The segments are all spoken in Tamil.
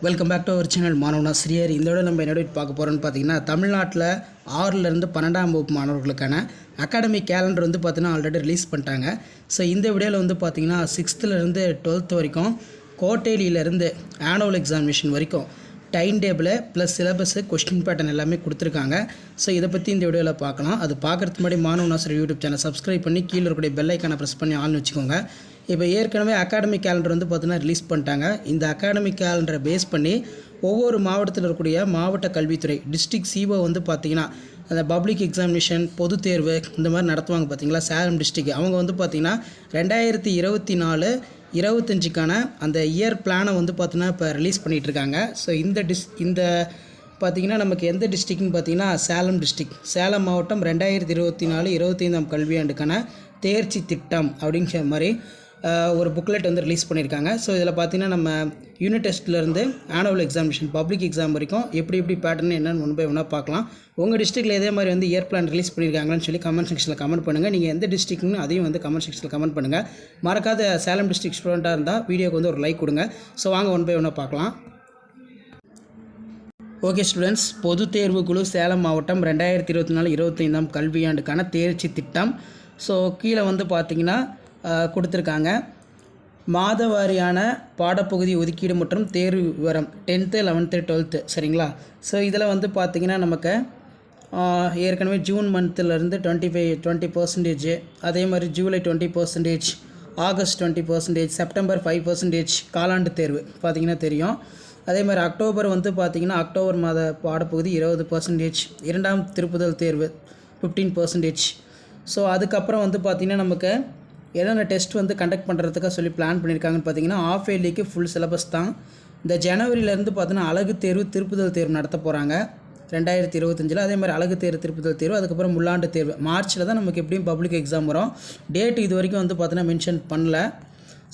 Welcome back to our channel மாணவனாசிரியர். இந்த விட நம்ம என்ன பார்க்க போகிறோம்னு பார்த்தீங்கன்னா, தமிழ்நாட்டில் 6லேருந்து 12ஆம் வகுப்பு மாணவர்களுக்கான அகாடமிக் கேலண்டர் வந்து பார்த்தீங்கன்னா ஆல்ரெடி ரிலீஸ் பண்ணிட்டாங்க. ஸோ இந்த வீடியோவில் வந்து பார்த்தீங்கன்னா 6லேருந்து 12th வரைக்கும் குவார்ட்டர்லியிலேருந்து ஆனுவல் எக்ஸாமினேஷன் வரைக்கும் time table plus syllabus question pattern எல்லாமே கொடுத்துருக்காங்க. ஸோ இதை பற்றி இந்த வீடியோவில் பார்க்கலாம். அது பார்க்குறதுக்கு முன்னாடி மாணவனாசிரியர் யூடியூப் சேனல் சப்ஸ்கிரைப் பண்ணி கீழே இருக்கக்கூடிய பெல் ஐக்கானை ப்ரெஸ் பண்ணி ஆள்னு வச்சுக்கோங்க. இப்போ ஏற்கனவே அகாடமிக் கேலண்டர் வந்து பார்த்தீங்கன்னா ரிலீஸ் பண்ணிட்டாங்க. இந்த அகாடமிக் கேலண்டரை பேஸ் பண்ணி ஒவ்வொரு மாவட்டத்தில் இருக்கக்கூடிய மாவட்ட கல்வித்துறை டிஸ்ட்ரிக்ட் சிஓ வந்து பார்த்திங்கன்னா அந்த பப்ளிக் எக்ஸாமினேஷன் பொது தேர்வு இந்த மாதிரி நடத்துவாங்க பார்த்தீங்களா. சேலம் டிஸ்ட்ரிக்ட் அவங்க வந்து பார்த்திங்கன்னா 2024-25க்கான அந்த இயர் பிளானை வந்து பார்த்திங்கன்னா இப்போ ரிலீஸ் பண்ணிகிட்ருக்காங்க. ஸோ இந்த பார்த்திங்கன்னா நமக்கு எந்த டிஸ்ட்ரிக்ட்னு பார்த்திங்கன்னா சேலம் டிஸ்ட்ரிக்ட், சேலம் மாவட்டம் 2024-25ஆம் கல்வியாண்டுக்கான தேர்ச்சி திட்டம் அப்படிங்கிற மாதிரி ஒரு புக்லெட் வந்து ரிலீஸ் பண்ணியிருக்காங்க. ஸோ இதில் பார்த்தீங்கன்னா நம்ம யூனிட் டெஸ்ட்லேருந்து ஆனுவல் எக்ஸாமினேஷன் பப்ளிக் எக்ஸாம் வரைக்கும் எப்படி பேட்டர்ன் என்னென்னு ஒன் பை ஒன்றா பார்க்கலாம். உங்கள் டிஸ்ட்ரிக்ட்டில் இதே மாதிரி வந்து இயர் பிளான் ரிலீஸ் பண்ணியிருக்காங்கன்னு சொல்லி கமெண்ட் செக்ஷனில் கமெண்ட் பண்ணுங்கள். நீங்கள் எந்த டிஸ்ட்ரிக்ட்னு அதையும் வந்து கமெண்ட் செக்ஷனில் கமெண்ட் பண்ணுங்கள். மறக்காத சேலம் டிஸ்ட்ரிக்ட் ஸ்டூடெண்ட்டாக இருந்தால் வீடியோக்கு வந்து ஒரு லைக் கொடுங்க. ஸோ வாங்க ஒன் பை ஒன்றா பார்க்கலாம். ஓகே ஸ்டூடெண்ட்ஸ், பொது தேர்வு குழு சேலம் மாவட்டம் 2024-25ஆம் கல்வியாண்டுக்கான தேர்ச்சி திட்டம். ஸோ கீழே வந்து பார்த்திங்கன்னா கொடுத்துருக்காங்க. மாத வாரியான பாடப்பகுதி ஒதுக்கீடு மற்றும் தேர்வு விவரம் 10th 11th 12th சரிங்களா. ஸோ இதில் வந்து பார்த்திங்கன்னா நமக்கு ஏற்கனவே ஜூன் மந்த்லேருந்து 20%, அதே மாதிரி ஜூலை 20%, ஆகஸ்ட் 20%, செப்டம்பர் 5% காலாண்டு தேர்வு பார்த்திங்கன்னா தெரியும். அதே மாதிரி அக்டோபர் வந்து பார்த்திங்கன்னா அக்டோபர் மாத பாடப்பகுதி 20%, இரண்டாம் திருப்புதல் தேர்வு 15%. ஸோ அதுக்கப்புறம் வந்து பார்த்திங்கன்னா நமக்கு என்னென்ன டெஸ்ட் வந்து கண்டக்ட் பண்ணுறதுக்காக சொல்லி பிளான் பண்ணியிருக்காங்கன்னு பார்த்தீங்கன்னா ஆஃப் இயர்லிக்கு ஃபுல் சிலபஸ் தான். இந்த ஜனவரியிலேருந்து பார்த்தீங்கன்னா அழகு தேர்வு திருப்புதல் தேர்வு நடத்த போகிறாங்க 2025. அதே மாதிரி அழகு தேர்வு திருப்புதல் தேர்வு, அதுக்கப்புறம் முள்ளாண்டு தேர்வு மார்ச்சில் தான் நமக்கு எப்படியும் பப்ளிக் எக்ஸாம் வரும். டேட் இது வரைக்கும் வந்து பார்த்தீங்கன்னா மென்ஷன் பண்ணல.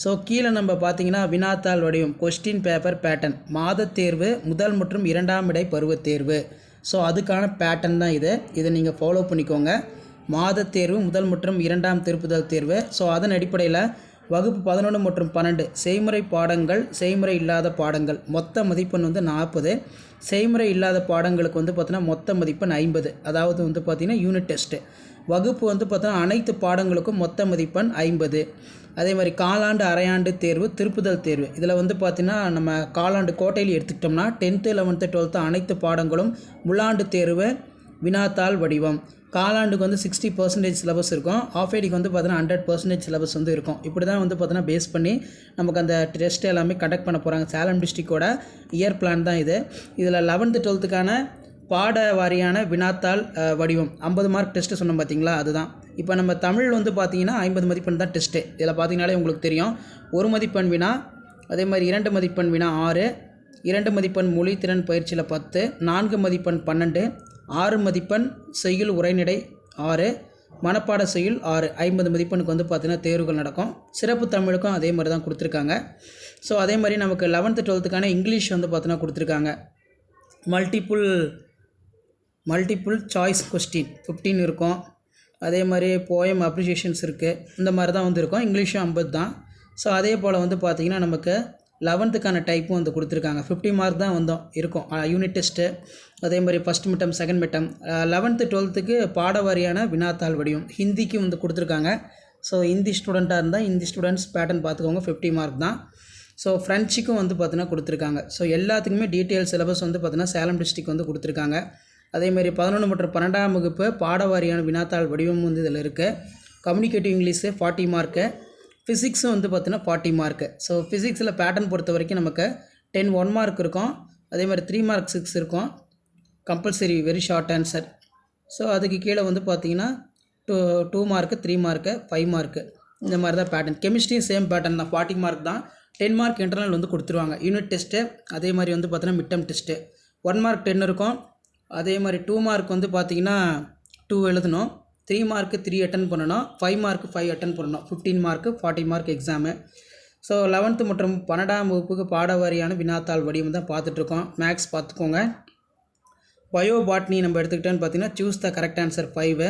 ஸோ கீழே நம்ம பார்த்தீங்கன்னா வினாத்தாள் வடிவம் கொஸ்டின் பேப்பர் பேட்டர்ன் மாத தேர்வு முதல் மற்றும் இரண்டாம் இடை பருவத் தேர்வு. ஸோ அதுக்கான பேட்டர்ன் தான் இதை நீங்கள் ஃபாலோ பண்ணிக்கோங்க. மாத தேர்வு முதல் மற்றும் இரண்டாம் திருப்புதல் தேர்வு. ஸோ அதன் அடிப்படையில் வகுப்பு 11 மற்றும் 12 செய்முறை பாடங்கள், செய்முறை இல்லாத பாடங்கள் மொத்த மதிப்பெண் வந்து 40. செய்முறை இல்லாத பாடங்களுக்கு வந்து பார்த்தீங்கன்னா மொத்த மதிப்பெண் 50. அதாவது வந்து பார்த்திங்கன்னா யூனிட் டெஸ்ட்டு. வகுப்பு வந்து பார்த்தீங்கன்னா அனைத்து பாடங்களுக்கும் மொத்த மதிப்பெண் 50. அதே மாதிரி காலாண்டு அரையாண்டு தேர்வு திருப்புதல் தேர்வு. இதில் வந்து பார்த்திங்கன்னா நம்ம காலாண்டு கோட்டையில் எடுத்துக்கிட்டோம்னா 10th 11th 12th அனைத்து பாடங்களும் முள்ளாண்டு தேர்வு வினாத்தாள் வடிவம். காலாண்டுக்கு வந்து 60% சிலபஸ் இருக்கும். ஆஃப் இயர்லிக்கு வந்து பார்த்தீங்கன்னா 100% சிலபஸ் வந்து இருக்கும். இப்படி தான் வந்து பார்த்தீங்கன்னா பேஸ் பண்ணி நமக்கு அந்த டெஸ்ட் எல்லாமே கண்டக்ட் பண்ண போகிறாங்க. சேலம் டிஸ்ட்ரிக்டோட இயர் பிளான் தான் இதில் 11th 12th பாட வாரியான வினாத்தாள் வடிவம் 50 மார்க் டெஸ்ட்டு சொன்னோம் பார்த்தீங்களா, அதுதான். இப்போ நம்ம தமிழ் வந்து பார்த்திங்கன்னா 50 மதிப்பெண் தான் டெஸ்ட்டு. இதில் பார்த்திங்கனாலே உங்களுக்கு தெரியும். 1 மதிப்பெண் வினா, அதே மாதிரி 2 மதிப்பெண் வினா 6, 2 மதிப்பெண் மொழி திறன் பயிற்சியில் 10, 4 மதிப்பெண் 12, 6 மதிப்பெண் செய்யுள் உரைநடை 6, மனப்பாட செய்யுள் 6, 50 மதிப்பெண்ணுக்கு வந்து பார்த்திங்கன்னா தேர்வுகள் நடக்கும். சிறப்பு தமிழுக்கும் அதே மாதிரி தான் கொடுத்துருக்காங்க. ஸோ அதே மாதிரி நமக்கு 11th 12th இங்கிலீஷ் வந்து பார்த்திங்கன்னா கொடுத்துருக்காங்க. மல்டிப்புள் சாய்ஸ் கொஸ்டின் 15 இருக்கும். அதே மாதிரி போயம் அப்ரிசியேஷன்ஸ் இருக்குது. இந்த மாதிரி தான் வந்து இருக்கும். இங்கிலீஷும் 50 தான். ஸோ அதே போல் வந்து பார்த்திங்கன்னா நமக்கு 11th டைப்பும் வந்து கொடுத்துருக்காங்க. 50 மார்க் தான் இருக்கும் யூனிட் டெஸ்ட்டு. அதே மாதிரி first midterm second midterm. 11th 12th பாட வாரியான வினாத்தாள் வடிவம் ஹிந்திக்கு வந்து கொடுத்துருக்காங்க. ஸோ ஹிந்தி ஸ்டூடெண்ட்டாக இருந்தால் ஹிந்தி ஸ்டூடெண்ட்ஸ் பேட்டர்ன் பார்த்துக்கோங்க, 50 மார்க் தான். ஸோ ஃப்ரெஞ்சுக்கும் வந்து பார்த்தீங்கன்னா கொடுத்துருக்காங்க. ஸோ எல்லாத்துக்குமே டீட்டெயில் சிலபஸ் வந்து பார்த்தீங்கன்னா சேலம் டிஸ்ட்ரிக்ட் வந்து கொடுத்துருக்காங்க. அதேமாதிரி 11 மற்றும் 12ஆம் வகுப்பு பாட வாரியான வினாத்தாள் வடிவம் வந்து இதில் இருக்குது. கம்யூனிகேட்டிவ் இங்கிலீஷு 40 மார்க்கு, ஃபிசிக்ஸும் வந்து பார்த்தீங்கன்னா 40 மார்க்கு. ஸோ ஃபிசிக்ஸில் பேட்டர்ன் பொறுத்த வரைக்கும் நமக்கு 10 1 மார்க் இருக்கும். அதே மாதிரி 3 மார்க் 6 இருக்கும். Compulsory very short answer. So அதுக்கு கீழே வந்து பார்த்திங்கன்னா 2 மார்க்கு 3 மார்க்கு 5 மார்க்கு இந்த மாதிரி தான் பேட்டர்ன். கெமிஸ்ட்ரியும் சேம் பேட்டர்ன் தான், 40 மார்க் தான். 10 மார்க் இன்டர்னல் வந்து கொடுத்துருவாங்க யூனிட் டெஸ்ட்டு. அதே மாதிரி வந்து பார்த்தீங்கன்னா மிட்டம் டெஸ்ட்டு 1 மார்க் 10 இருக்கும். அதே மாதிரி 2 மார்க் வந்து பார்த்திங்கன்னா 2 எழுதணும். 3 மார்க்கு 3 அட்டன் பண்ணணும். 5 மார்க்கு 5 அட்டன் பண்ணணும். 15 mark 40 mark exam. So 11th மற்றும் 12ஆம் வகுப்புக்கு பாட வாரியான வினாத்தாள் வடிவம் தான் பார்த்துட்ருக்கோம். மேக்ஸ் பார்த்துக்கோங்க. பயோ பாட்னி நம்ம எடுத்துக்கிட்டோன்னு பார்த்தீங்கன்னா choose the correct answer 5.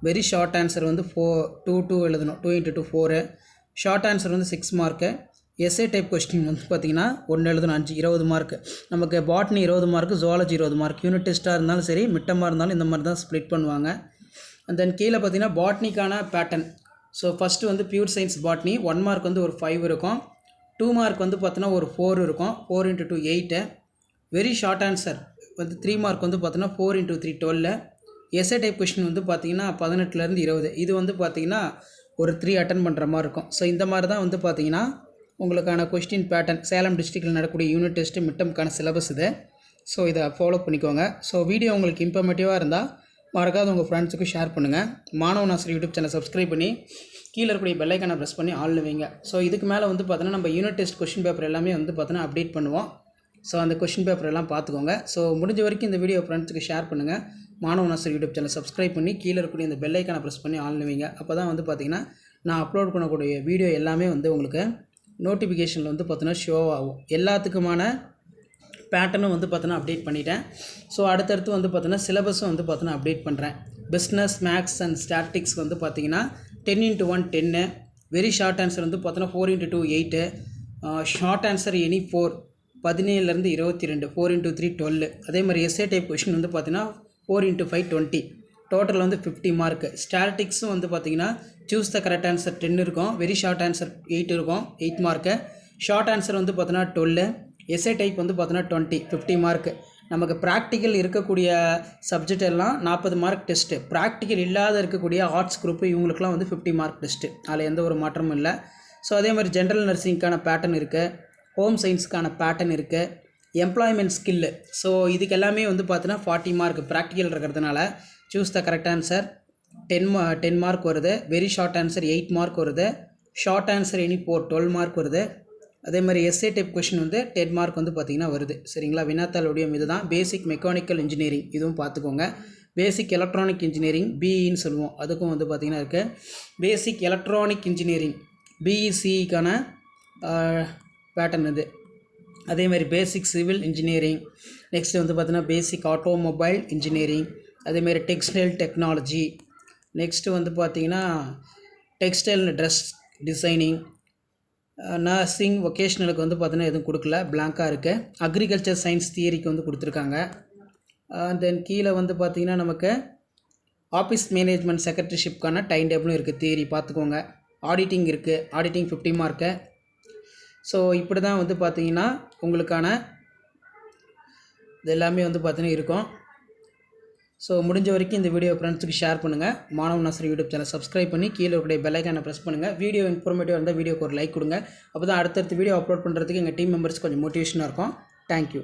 Very short answer வந்து 2 எழுதணும். 2 × 2 4. ஷார்ட் ஆன்சர் வந்து 6 மார்க்கு. எஸ்ஏ டைப் கொஸ்டின் வந்து பார்த்திங்கன்னா 1 எழுதணும் 5 20 மார்க். நமக்கு botany 20 mark, zoology 20 mark. Unit டெஸ்ட்டாக இருந்தாலும் சரி, மிட்டமாக இருந்தாலும் இந்த மாதிரி தான் ஸ்ப்ளிட் பண்ணுவாங்க. அண்ட் தென் கீழே பார்த்திங்கன்னா பாட்னிக்கான பேட்டர்ன். ஸோ ஃபஸ்ட்டு வந்து பியூர் சயின்ஸ் பாட்னி 1 மார்க் வந்து ஒரு 5 இருக்கும். 2 மார்க் வந்து பார்த்தோன்னா ஒரு 4 இருக்கும். 4 × 2 8. வெரி ஷார்ட் ஆன்சர் வந்து 3 மார்க் வந்து பார்த்தோன்னா 4 × 3 12. எஸ்ஏ டைப் கொஸ்டின் வந்து பார்த்திங்கன்னா 18லேருந்து 20. இது வந்து பார்த்திங்கன்னா ஒரு 3 அட்டன் பண்ணுற மாதிரி இருக்கும். ஸோ இந்த மாதிரி தான் வந்து பார்த்திங்கன்னா உங்களுக்கான கொஸ்டின் பேட்டர்ன் சேலம் டிஸ்ட்ரிக்டில் நடக்கக்கூடிய யூனிட் டெஸ்ட்டு மிட்டமுக்கான சிலபஸ் இது. ஸோ இதை ஃபாலோ பண்ணிக்கோங்க. ஸோ வீடியோ உங்களுக்கு இன்ஃபர்மேட்டிவாக இருந்தால் மறக்காத உங்கள் ஃப்ரெண்ட்ஸுக்கு ஷேர் பண்ணுங்கள். மாணவன் ஆசிரியர் யூடியூப் சேனல் சப்ஸ்கிரைப் பண்ணி கீழே இருக்கக்கூடிய பெல் ஐக்கானை ப்ரெஸ் பண்ணி ஆல்னு வைங்க. ஸோ இதுக்கு மேலே வந்து பார்த்தோன்னா நம்ம யூனிட் டெஸ்ட் கொஸ்டின் பேப்பர் எல்லாமே வந்து பார்த்தோன்னா அப்டேட் பண்ணுவோம். ஸோ அந்த கொஸ்டின் பேப்பர் எல்லாம் பார்த்துக்கோங்க. ஸோ முடிஞ்ச வரைக்கும் இந்த வீடியோ ஃப்ரெண்ட்ஸுக்கு ஷேர் பண்ணுங்கள். மாணவன் ஆசிரியர் யூடியூப் சேனல் சப்ஸ்கிரைப் பண்ணி கீழே இருக்கக்கூடிய இந்த பெல் ஐக்கானை ப்ரெஸ் பண்ணி ஆல்னு வைங்க. அப்போ தான் வந்து பார்த்திங்கன்னா நான் அப்லோட் பண்ணக்கூடிய வீடியோ எல்லாமே வந்து உங்களுக்கு நோட்டிஃபிகேஷனில் வந்து பார்த்தோன்னா ஷோ ஆகும். எல்லாத்துக்குமான பேட்டர்னும் வந்து பார்த்தோன்னா அப்டேட் பண்ணிட்டேன். ஸோ அடுத்தடுத்து வந்து பார்த்தோன்னா சிலபஸும் வந்து பார்த்தோன்னா அப்டேட் பண்ணுறேன். பிஸ்னஸ், மேக்ஸ் அண்ட் ஸ்டாட்டிக்ஸ் வந்து பார்த்திங்கன்னா 10 × 1 10. வெரி ஷார்ட் ஆன்சர் வந்து பார்த்தோன்னா 4 × 2 8. Short answer any 4 17லேருந்து 22. 4 × 3 12. அதே மாதிரி எஸ்ஏ டைப் கொஷின் வந்து பார்த்தீங்கன்னா 4 × 5 20. டோட்டல் வந்து 50 மார்க். ஸ்டாட்டிக்ஸும் வந்து பார்த்தீங்கன்னா சூஸ் த கரெக்ட் ஆன்சர் 10 இருக்கும். வெரி ஷார்ட் ஆன்சர் 8 இருக்கும், 8 மார்க்கு. ஷார்ட் ஆன்சர் வந்து பார்த்தோன்னா 12. எஸ்ஏ டைப் வந்து பார்த்தோன்னா 20, 50 மார்க். நமக்கு ப்ராக்டிக்கல் இருக்கக்கூடிய சப்ஜெக்ட் எல்லாம் 40 மார்க் டெஸ்ட்டு. ப்ராக்டிக்கல் இல்லாத இருக்கக்கூடிய ஆர்ட்ஸ் குரூப்பு இவங்களுக்குலாம் வந்து 50 மார்க் டெஸ்ட்டு. அதில் எந்த ஒரு மாற்றமும் இல்லை. ஸோ அதே மாதிரி ஜென்ரல் நர்சிங்க்கான பேட்டர்ன் இருக்குது, ஹோம் சயின்ஸுக்கான பேட்டர்ன் இருக்குது, எம்ப்ளாய்மெண்ட் ஸ்கில்லு. ஸோ இதுக்கு எல்லாமே வந்து பார்த்தோன்னா 40 மார்க் ப்ராக்டிக்கல் இருக்கிறதுனால choose the correct answer 10 mark வருது. வெரி ஷார்ட் ஆன்சர் 8 மார்க் வருது. ஷார்ட் ஆன்சர் எனி 4 12 மார்க் வருது. அதே மாதிரி எஸ்ஏ டைப் கொஷின் வந்து 10 மார்க் வந்து பார்த்திங்கன்னா வருது. சரிங்களா? வினாத்தாள் வடிவம் இது தான். பேசிக் மெக்கானிக்கல் இன்ஜினியரிங் இதுவும் பார்த்துக்கோங்க. பேசிக் எலக்ட்ரானிக் இன்ஜினியரிங் பிஇன்னு சொல்லுவோம், அதுக்கும் வந்து பார்த்திங்கன்னா இருக்குது. பேசிக் எலக்ட்ரானிக் இன்ஜினியரிங் பிஇசிக்கான பேட்டர்ன் இது. அதே மாதிரி பேசிக் சிவில் இன்ஜினியரிங். நெக்ஸ்ட் வந்து பார்த்தீங்கன்னா பேசிக் ஆட்டோமொபைல் இன்ஜினியரிங். அதேமாதிரி டெக்ஸ்டைல் டெக்னாலஜி. நெக்ஸ்ட்டு வந்து பார்த்திங்கன்னா டெக்ஸ்டைல் ட்ரெஸ் டிசைனிங். நர்சிங் வொகேஷ்னலுக்கு வந்து பார்த்தீங்கன்னா எதுவும் கொடுக்கல, பிளாங்காக இருக்குது. அக்ரிகல்ச்சர் சயின்ஸ் தியரிக்கு வந்து கொடுத்துருக்காங்க. தென் கீழே வந்து பார்த்திங்கன்னா நமக்கு ஆஃபீஸ் மேனேஜ்மெண்ட் செக்ரட்டரிஷிப்கான டைம் டேபிளும் இருக்குது, தியரி பார்த்துக்கோங்க. ஆடிட்டிங் இருக்குது, ஆடிட்டிங் 50 மார்க்கு. ஸோ இப்படி தான் வந்து பார்த்திங்கன்னா உங்களுக்கான இது எல்லாமே வந்து பார்த்திங்கன்னா இருக்கும். ஸோ முடிஞ்ச வரைக்கும் இந்த வீடியோ ஃப்ரெண்ட்ஸுக்கு ஷேர் பண்ணுங்கள். மாணவன் ஆசிரியர் யூடியூப் சேனல் சப்ஸ்கிரைப் பண்ணி கீழே இருக்கிற பெல் ஐக்கானை ப்ரெஸ் பண்ணுங்கள். வீடியோ இன்ஃபர்மேட்டிவாக இருந்தால் வீடியோக்கு ஒரு லைக் கொடுங்க. அப்போ தான் அடுத்தடுத்த வீடியோ அப்லோட் பண்ணுறதுக்கு எங்கள் டீம் மெம்பர்ஸ் கொஞ்சம் மோட்டிவேஷனாக இருக்கும். தேங்க்யூ.